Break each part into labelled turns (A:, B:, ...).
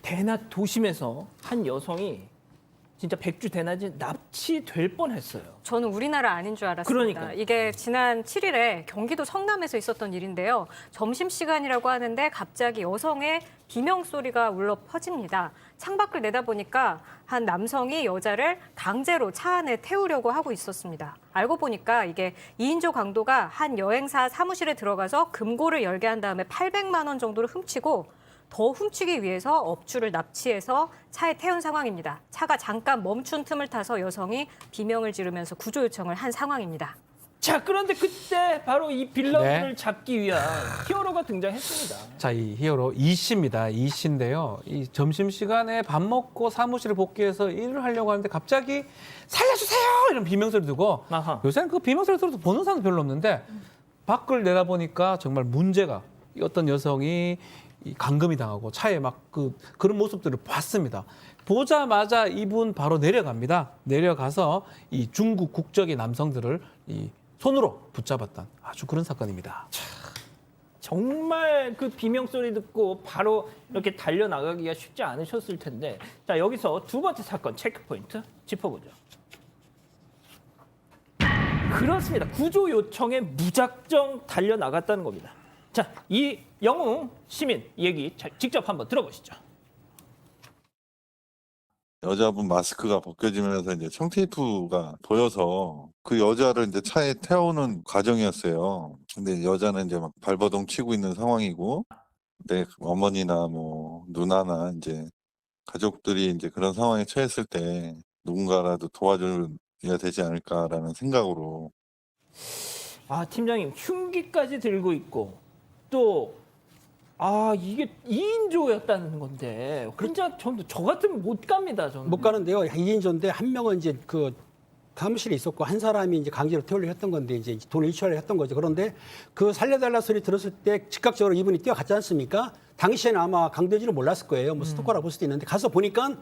A: 대낮 도심에서 한 여성이 진짜 백주 대낮에 납치될 뻔했어요.
B: 저는 우리나라 아닌 줄 알았습니다.
A: 그러니까요.
B: 이게 지난 7일에 경기도 성남에서 있었던 일인데요. 점심시간이라고 하는데 갑자기 여성의 비명 소리가 울려 퍼집니다. 창밖을 내다보니까 한 남성이 여자를 강제로 차 안에 태우려고 하고 있었습니다. 알고 보니까 이게 2인조 강도가 한 여행사 사무실에 들어가서 금고를 열게 한 다음에 800만 원 정도를 훔치고 더 훔치기 위해서 업주를 납치해서 차에 태운 상황입니다. 차가 잠깐 멈춘 틈을 타서 여성이 비명을 지르면서 구조 요청을 한 상황입니다.
A: 자, 그런데 그때 바로 이 빌런을
C: 네.
A: 잡기 위한 히어로가 등장했습니다.
C: 자, 이 히어로 이 씨입니다. 이 씨인데요. 이 점심시간에 밥 먹고 사무실에 복귀해서 일을 하려고 하는데 갑자기 살려주세요! 이런 비명소리 듣고
A: 아하.
C: 요새는 그 비명소리 들어도 보는 사람도 별로 없는데 밖을 내다보니까 정말 문제가 어떤 여성이 이 감금이 당하고 차에 막 그런 모습들을 봤습니다. 보자마자 이분 바로 내려갑니다. 내려가서 이 중국 국적의 남성들을 이 손으로 붙잡았던 아주 그런 사건입니다.
A: 정말 그 비명 소리 듣고 바로 이렇게 달려나가기가 쉽지 않으셨을 텐데, 자, 여기서 두 번째 사건 체크포인트 짚어보죠. 그렇습니다. 구조 요청에 무작정 달려나갔다는 겁니다. 자, 이 영웅 시민 얘기 직접 한번 들어보시죠.
D: 여자분 마스크가 벗겨지면서 이제 청테이프가 보여서 그 여자를 이제 차에 태우는 과정이었어요. 근데 여자는 이제 막 발버둥 치고 있는 상황이고, 내 어머니나 뭐 누나나 이제 가족들이 이제 그런 상황에 처했을 때 누군가라도 도와줘야 되지 않을까라는 생각으로.
A: 아, 팀장님, 흉기까지 들고 있고 또 이게 2인조였다는 건데 혼자 저 같으면 못 갑니다. 저는.
E: 못 가는데요. 2인조인데 한 명은 이제 그 사무실에 있었고 한 사람이 이제 강제로 태우려고 했던 건데 이제 돈을 일취하려고 했던 거죠. 그런데 그 살려달라 소리 들었을 때 즉각적으로 이분이 뛰어갔지 않습니까? 당시에는 아마 강도인지는 몰랐을 거예요. 뭐 스토커라고 볼 수도 있는데 가서 보니까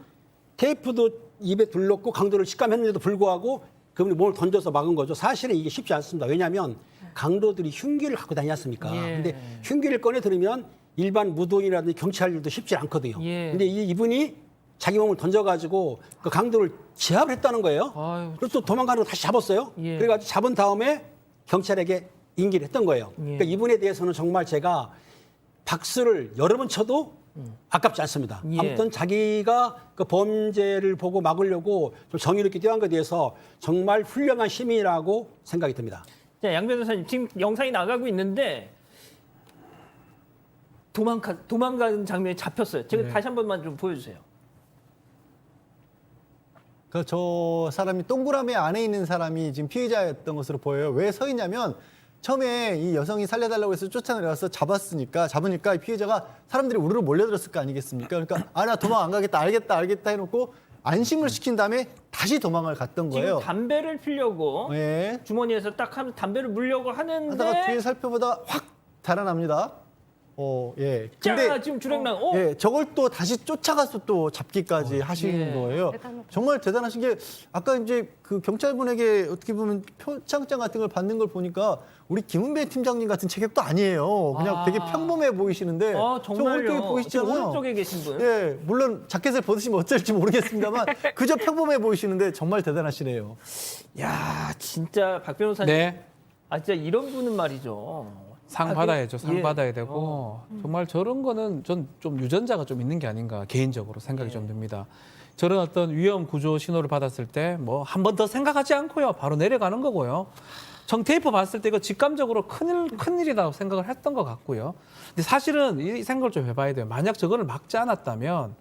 E: 테이프도 입에 둘렀고 강도를 직감했는데도 불구하고 그분이 몸을 던져서 막은 거죠. 사실은 이게 쉽지 않습니다. 왜냐하면 강도들이 흉기를 갖고 다니지 않습니까?
A: 예.
E: 근데 흉기를 꺼내 들으면 일반 무도인이라든지 경찰들도 쉽지 않거든요.
A: 예.
E: 근데 이분이 자기 몸을 던져가지고 그 강도를 제압을 했다는 거예요.
A: 아유,
E: 그리고 또 도망가는 거 다시 잡았어요.
A: 예.
E: 그래가지고 잡은 다음에 경찰에게 인기를 했던 거예요.
A: 예.
E: 그러니까 이분에 대해서는 정말 제가 박수를 여러 번 쳐도 아깝지 않습니다.
A: 예.
E: 아무튼 자기가 그 범죄를 보고 막으려고 좀 정의롭게 뛰어간 것에 대해서 정말 훌륭한 시민이라고 생각이 듭니다.
A: 자, 양 변호사님, 지금 영상이 나가고 있는데 도망가는 장면이 잡혔어요. 제가 다시 한 번만 좀 보여주세요.
F: 저 사람이 동그라미 안에 있는 사람이 지금 피해자였던 것으로 보여요. 왜 서 있냐면 처음에 이 여성이 살려달라고 해서 쫓아내려가서 잡으니까 이 피해자가 사람들이 우르르 몰려들었을 거 아니겠습니까? 그러니까 나 도망 안 가겠다, 알겠다 해놓고 안심을 시킨 다음에 다시 도망을 갔던 거예요.
A: 지금 담배를 피려고
F: 네.
A: 주머니에서 딱 하면 담배를 물려고 하는데
F: 하다가 뒤에 살펴보다 확 달아납니다. 예.
A: 자, 지금 주랭랑
F: 예, 저걸 또 다시 쫓아가서 또 잡기까지 하시는
A: 예.
F: 거예요.
B: 대단하다.
F: 정말 대단하신 게 아까 이제 그 경찰분에게 어떻게 보면 표창장 같은 걸 받는 걸 보니까 우리 김은배 팀장님 같은 체격도 아니에요. 그냥 되게 평범해 보이시는데 저
A: 정말요.
F: 오른쪽에
A: 지금
F: 보이시잖아요.
A: 오른쪽에 계신 분.
F: 예, 물론 자켓을 벗으시면 어쩔지 모르겠습니다만 그저 평범해 보이시는데 정말 대단하시네요.
A: 야, 진짜 박 변호사님.
C: 네.
A: 진짜 이런 분은 말이죠.
C: 상 받아야죠. 상
A: 예.
C: 받아야 되고 정말 저런 거는 전 좀 유전자가 좀 있는 게 아닌가 개인적으로 생각이 좀 듭니다. 저런 어떤 위험 구조 신호를 받았을 때 뭐 한 번 더 생각하지 않고요. 바로 내려가는 거고요. 청테이프 봤을 때 이거 직감적으로 큰일이라고 생각을 했던 것 같고요. 근데 사실은 이 생각을 좀 해봐야 돼요. 만약 저거를 막지 않았다면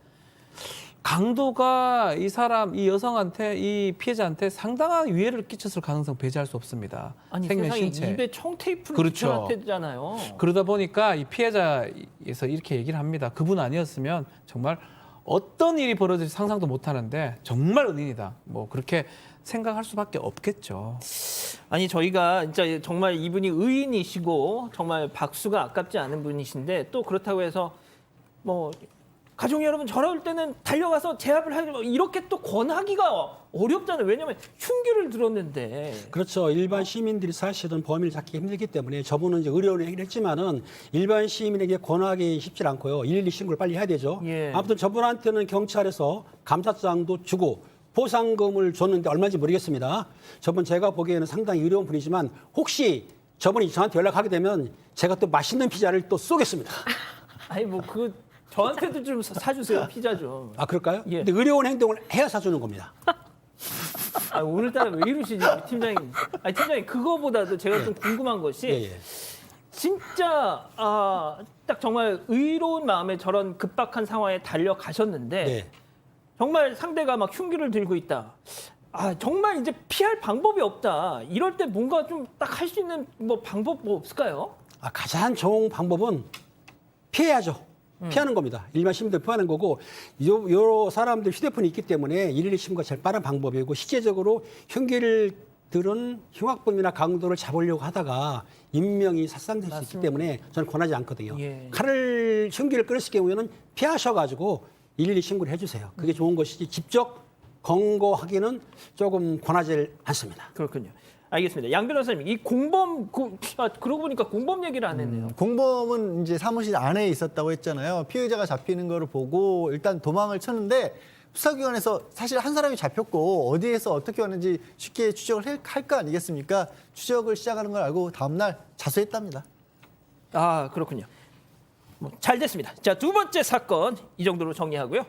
C: 강도가 이 여성한테, 이 피해자한테 상당한 위해를 끼쳤을 가능성 배제할 수 없습니다.
A: 아니,
C: 생명
A: 세상에
C: 신체.
A: 입에 청테이프를
C: 그렇죠.
A: 붙여놨대잖아요.
C: 그러다 보니까 이 피해자에서 이렇게 얘기를 합니다. 그분 아니었으면 정말 어떤 일이 벌어질지 상상도 못 하는데 정말 은인이다. 뭐 그렇게 생각할 수밖에 없겠죠.
A: 아니, 저희가 진짜 정말 이분이 의인이시고 정말 박수가 아깝지 않은 분이신데 또 그렇다고 해서 뭐 가족 여러분 저럴 때는 달려가서 제압을 하기 이렇게 또 권하기가 어렵잖아요. 왜냐하면 흉기를 들었는데.
E: 그렇죠. 일반 시민들이 사실은 범인을 잡기 힘들기 때문에 저분은 이제 의료원 얘기를 했지만은 일반 시민에게 권하기 쉽지 않고요. 112 신고를 빨리 해야 되죠.
A: 예.
E: 아무튼 저분한테는 경찰에서 감사장도 주고 보상금을 줬는데 얼마인지 모르겠습니다. 저분 제가 보기에는 상당히 의로운 분이지만 혹시 저분이 저한테 연락하게 되면 제가 또 맛있는 피자를 또 쏘겠습니다.
A: 아니 뭐 그 저한테도 좀 사주세요 피자 좀.
E: 아 그럴까요?
A: 예.
E: 근데 의료원 행동을 해야 사주는 겁니다.
A: 아, 오늘따라 왜 이러시지 팀장님? 아니 팀장님 그거보다도 제가 좀 궁금한 것이
E: 예, 예.
A: 진짜 딱 정말 의로운 마음에 저런 급박한 상황에 달려가셨는데
E: 네.
A: 정말 상대가 막 흉기를 들고 있다. 정말 이제 피할 방법이 없다. 이럴 때 뭔가 좀 딱 할 수 있는 뭐 방법 뭐 없을까요?
E: 가장 좋은 방법은 피해야죠. 피하는 겁니다. 일반 시민들 피하는 거고 요 사람들 휴대폰이 있기 때문에 112 신고가 제일 빠른 방법이고 실제적으로 흉기를 들은 흉악범이나 강도를 잡으려고 하다가 인명이 살상될 수 있기 때문에 저는 권하지 않거든요.
A: 예.
E: 흉기를 끌었을 경우에는 피하셔가지고 112 신고를 해주세요. 그게 좋은 것이지 직접 권고하기는 조금 권하지 않습니다.
A: 그렇군요. 알겠습니다. 양 변호사님, 이 공범 그러고 보니까 공범 얘기를 안 했네요.
F: 공범은 이제 사무실 안에 있었다고 했잖아요. 피의자가 잡히는 거를 보고 일단 도망을 쳤는데 수사기관에서 사실 한 사람이 잡혔고 어디에서 어떻게 왔는지 쉽게 추적을 할 거 아니겠습니까? 추적을 시작하는 걸 알고 다음날 자수했답니다.
A: 그렇군요. 잘 됐습니다. 자, 두 번째 사건 이 정도로 정리하고요.